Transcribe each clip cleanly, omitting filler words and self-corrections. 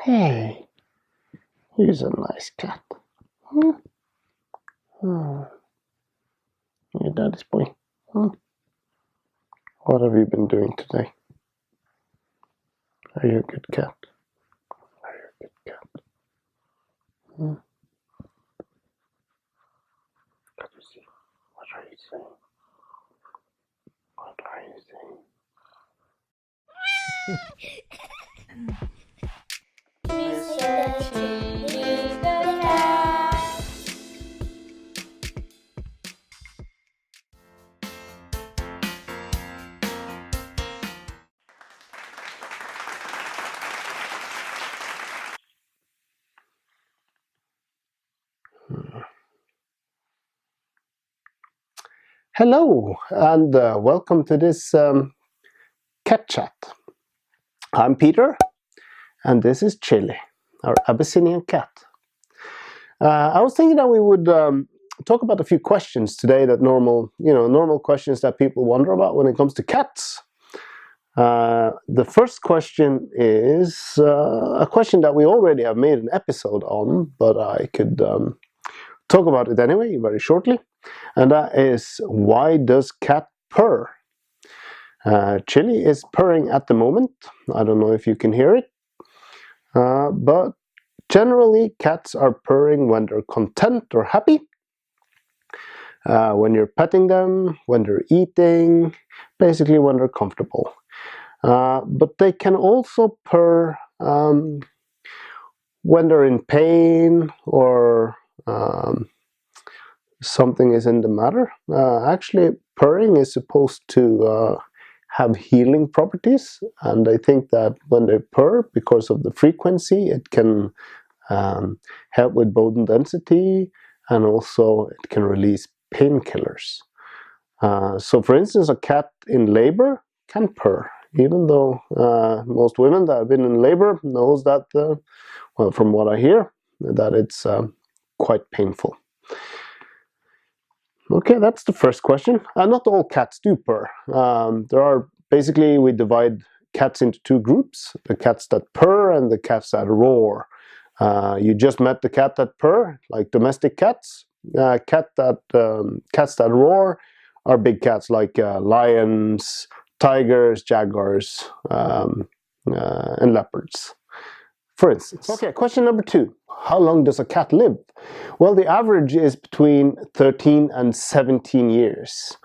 Hey, he's a nice cat. Hmm? Hmm. Your daddy's boy. Hmm? What have you been doing today? Are you a good cat? Are you a good cat? Hmm? Let me see. What are you saying? What are you saying? Mr. Chili the cat. Hello, and welcome to this cat chat. I'm Peter, and this is Chili, our Abyssinian cat. I was thinking that we would talk about a few questions today, that normal questions that people wonder about when it comes to cats. The first question is a question that we already have made an episode on, but I could talk about it anyway very shortly, and that is, why does cat purr? Chili is purring at the moment. I don't know if you can hear it, but generally cats are purring when they're content or happy, when you're petting them, when they're eating, basically when they're comfortable. But they can also purr when they're in pain or something is in the matter. Actually, purring is supposed to have healing properties, and I think that when they purr, because of the frequency, it can help with bone density, and also it can release painkillers. So for instance, a cat in labor can purr, even though most women that have been in labor knows that, well, from what I hear, that it's quite painful. Okay, that's the first question. Not all cats do purr. Basically, we divide cats into two groups: the cats that purr and the cats that roar. You just met the cat that purr, like domestic cats. Cats that roar are big cats like lions, tigers, jaguars, and leopards, for instance. Okay, question number 2. How long does a cat live? Well, the average is between 13 and 17 years.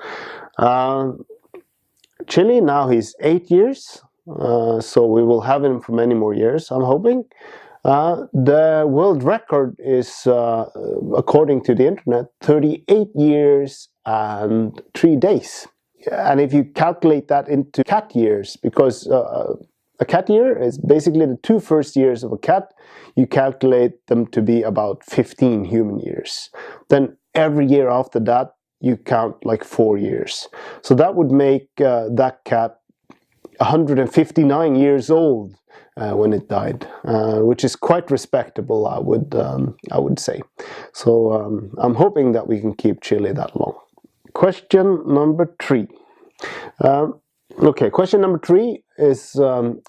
Chili, now he's 8 years, so we will have him for many more years, I'm hoping. The world record is, according to the internet, 38 years and 3 days. And if you calculate that into cat years, because a cat year is basically the 2 first years of a cat, you calculate them to be about 15 human years. Then every year after that, you count like 4 years. So that would make that cat 159 years old when it died, which is quite respectable, I would say. So I'm hoping that we can keep Chili that long. Question number 3. Okay, question number 3 is,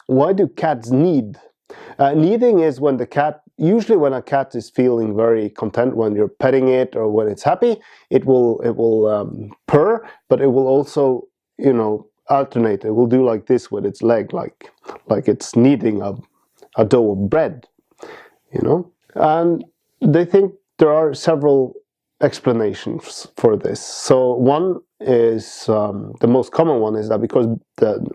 why do cats need? Needing is when usually when a cat is feeling very content, when you're petting it or when it's happy, it will purr, but it will also, alternate. It will do like this with its leg, like it's kneading a dough of bread, And they think there are several explanations for this. So one is, the most common one is that because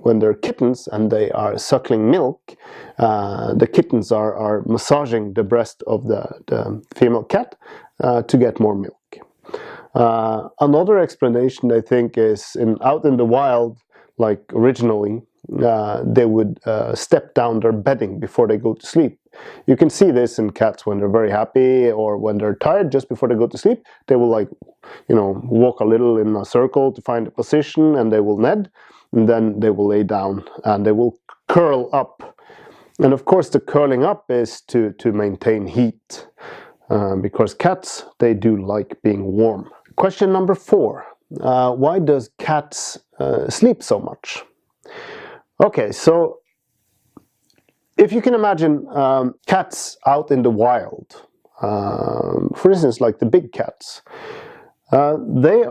when they're kittens and they are suckling milk, the kittens are massaging the breast of the female cat to get more milk. Another explanation, I think, is out in the wild, like originally, they would step down their bedding before they go to sleep. You can see this in cats when they're very happy or when they're tired. Just before they go to sleep, they will walk a little in a circle to find a position, and they will ned, and then they will lay down and they will curl up. And of course, the curling up is to maintain heat, because cats, they do like being warm. Question number 4. Why does cats sleep so much? Okay, so if you can imagine cats out in the wild, for instance, like the big cats, they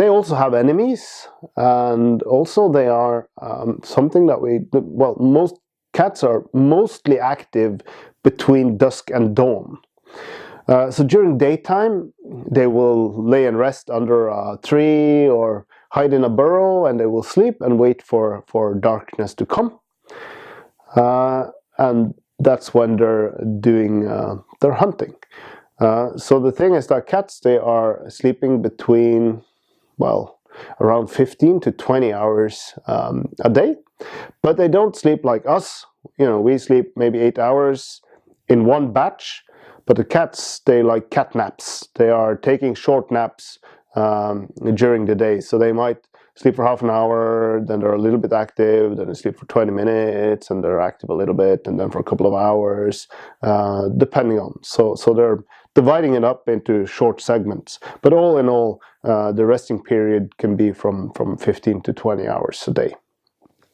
also have enemies, and also they are something that most cats are mostly active between dusk and dawn. So during daytime, they will lay and rest under a tree or hide in a burrow, and they will sleep and wait for darkness to come. And that's when they're doing their hunting. So the thing is that cats, they are sleeping between, well, around 15 to 20 hours a day. But they don't sleep like us. You know, we sleep maybe 8 hours in one batch. But the cats, they like cat naps. They are taking short naps during the day. So they might sleep for half an hour, then they're a little bit active, then they sleep for 20 minutes, and they're active a little bit, and then for a couple of hours, depending on. So they're dividing it up into short segments. But all in all, the resting period can be from 15 to 20 hours a day.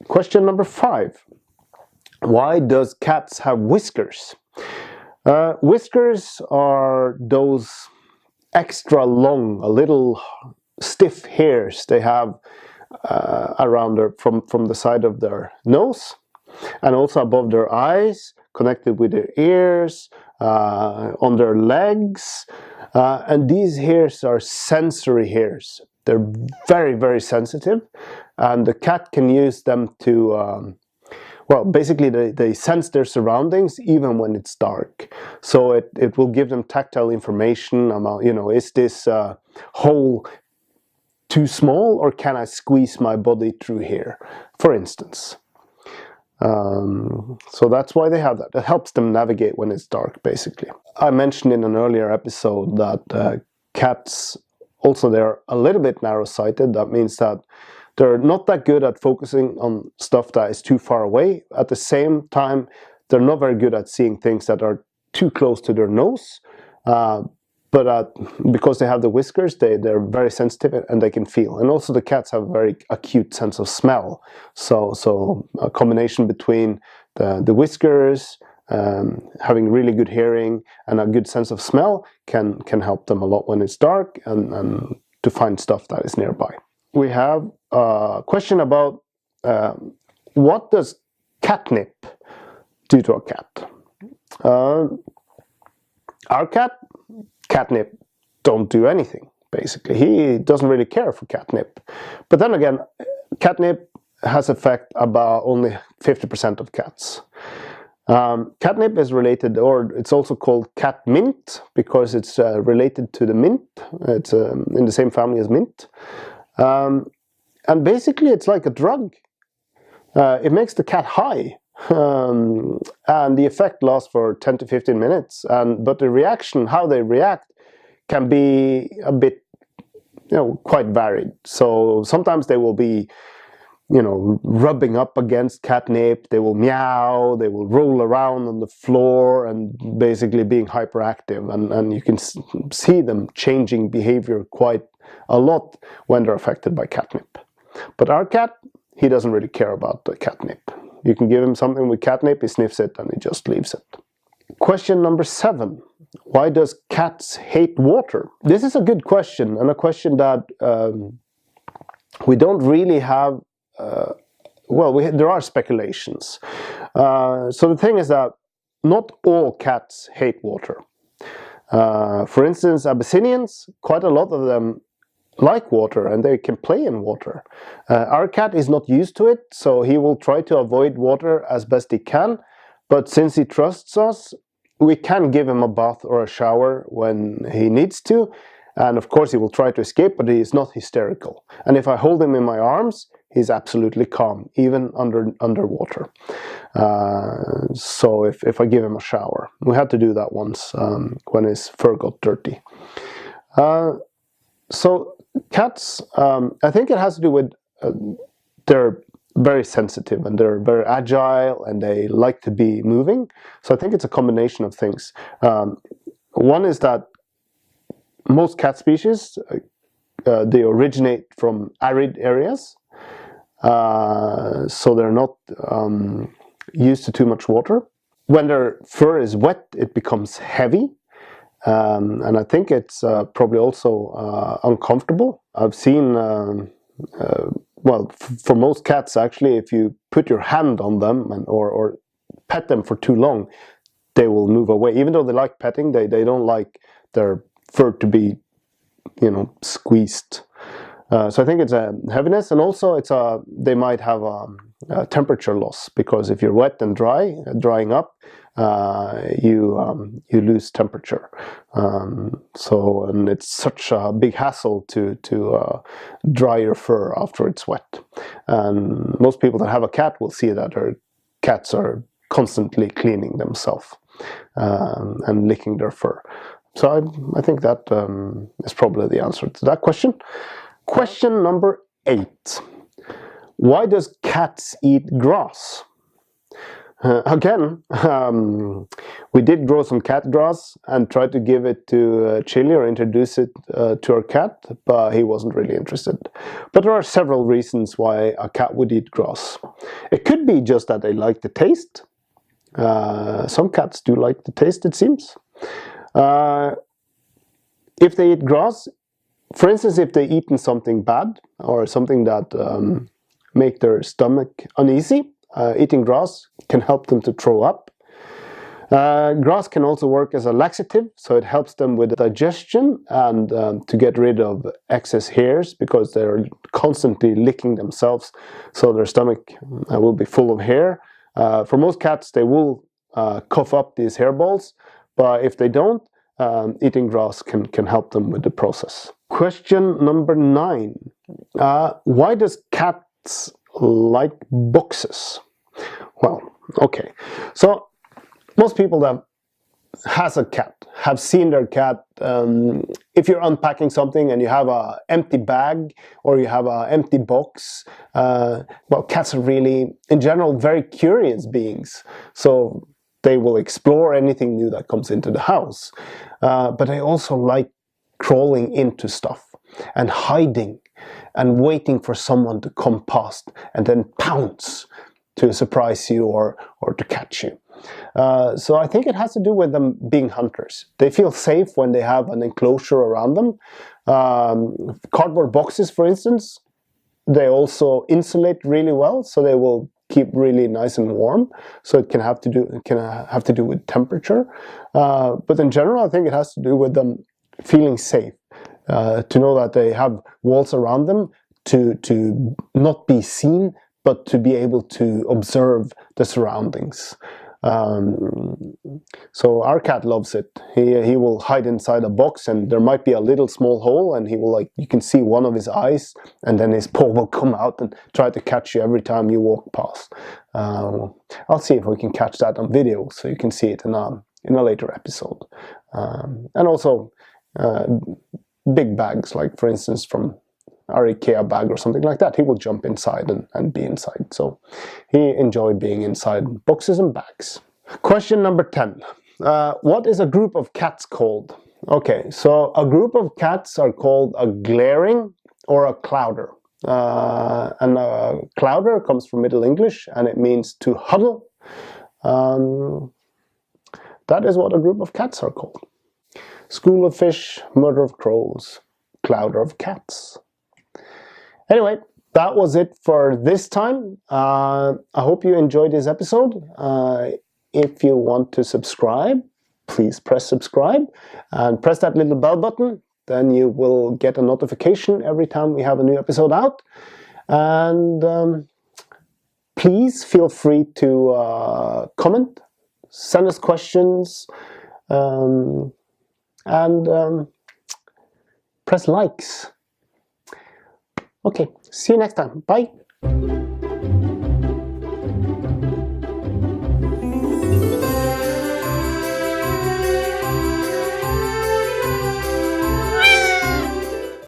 Question number 5. Why does cats have whiskers? Whiskers are those extra long, a little stiff hairs they have around from the side of their nose, and also above their eyes, connected with their ears, on their legs, and these hairs are sensory hairs. They're very, very sensitive, and the cat can use them to well, basically they sense their surroundings even when it's dark. So it will give them tactile information about, you know, is this hole too small, or can I squeeze my body through here, for instance. So that's why they have that. It helps them navigate when it's dark, basically. I mentioned in an earlier episode that cats also, they're a little bit narrow-sighted. That means that they're not that good at focusing on stuff that is too far away. At the same time, they're not very good at seeing things that are too close to their nose. But because they have the whiskers, they're very sensitive and they can feel. And also the cats have a very acute sense of smell. So a combination between the whiskers, having really good hearing and a good sense of smell can help them a lot when it's dark and to find stuff that is nearby. We have a question about what does catnip do to a cat? Our catnip don't do anything, basically. He doesn't really care for catnip. But then again, catnip has effect about only 50% of cats. Catnip is related, or it's also called cat mint, because it's related to the mint. It's in the same family as mint. And basically it's like a drug. It makes the cat high. And the effect lasts for 10 to 15 minutes. But the reaction, how they react, can be a bit, quite varied. So sometimes they will be, rubbing up against catnip, they will meow, they will roll around on the floor and basically being hyperactive. And you can see them changing behavior quite a lot when they're affected by catnip. But our cat, he doesn't really care about the catnip. You can give him something with catnip, he sniffs it and he just leaves it. Question number 7. Why does cats hate water? This is a good question, and a question that we don't really have. There are speculations. So the thing is that not all cats hate water. For instance, Abyssinians, quite a lot of them like water and they can play in water. Our cat is not used to it, so he will try to avoid water as best he can. But since he trusts us, we can give him a bath or a shower when he needs to. And of course he will try to escape, but he is not hysterical. And if I hold him in my arms, he's absolutely calm, even underwater. So if I give him a shower. We had to do that once when his fur got dirty. So cats, I think it has to do with they're very sensitive and they're very agile and they like to be moving. So I think it's a combination of things. One is that most cat species, they originate from arid areas. So they're not used to too much water. When their fur is wet, it becomes heavy. And I think it's probably also uncomfortable. I've seen, well, for most cats actually, if you put your hand on them or pet them for too long, they will move away. Even though they like petting, they don't like their fur to be, you know, squeezed. So I think it's a heaviness, and also it's they might have a temperature loss, because if you're wet and drying up, you lose temperature. And it's such a big hassle to dry your fur after it's wet. And most people that have a cat will see that their cats are constantly cleaning themselves and licking their fur. So I think that is probably the answer to that question. Question number 8. Why does cats eat grass? Again, we did grow some cat grass and tried to give it to Chili, or introduce it to our cat, but he wasn't really interested. But there are several reasons why a cat would eat grass. It could be just that they like the taste. Some cats do like the taste, it seems. If they eat grass, for instance, if they've eaten something bad or something that make their stomach uneasy, eating grass can help them to throw up. Grass can also work as a laxative, so it helps them with digestion and to get rid of excess hairs, because they're constantly licking themselves, so their stomach will be full of hair. For most cats, they will cough up these hairballs, but if they don't, eating grass can help them with the process. Question number 9. Why does cats like boxes? Well, okay. So most people that has a cat have seen their cat. If you're unpacking something and you have an empty bag or you have an empty box, well, cats are really, in general, very curious beings. So they will explore anything new that comes into the house. But they also like crawling into stuff and hiding and waiting for someone to come past and then pounce to surprise you or to catch you. So I think it has to do with them being hunters. They feel safe when they have an enclosure around them. Cardboard boxes, for instance, they also insulate really well, so they will keep really nice and warm. So it can have to do with temperature. But in general, I think it has to do with them feeling safe, to know that they have walls around them to not be seen, but to be able to observe the surroundings. So our cat loves it. He will hide inside a box, and there might be a little small hole, and he will, like, you can see one of his eyes, and then his paw will come out and try to catch you every time you walk past. I'll see if we can catch that on video, so you can see it in a later episode. And also big bags, like for instance from our IKEA bag or something like that, he will jump inside and be inside. So he enjoys being inside boxes and bags. Question number 10. What is a group of cats called? Okay, so a group of cats are called a glaring or a clouder. And a clouder comes from Middle English, and it means to huddle. That is what a group of cats are called. School of fish, murder of crows, clouder of cats. Anyway, that was it for this time. I hope you enjoyed this episode. If you want to subscribe, please press subscribe and press that little bell button. Then you will get a notification every time we have a new episode out. And please feel free to comment, send us questions, and press likes. Okay, see you next time. Bye.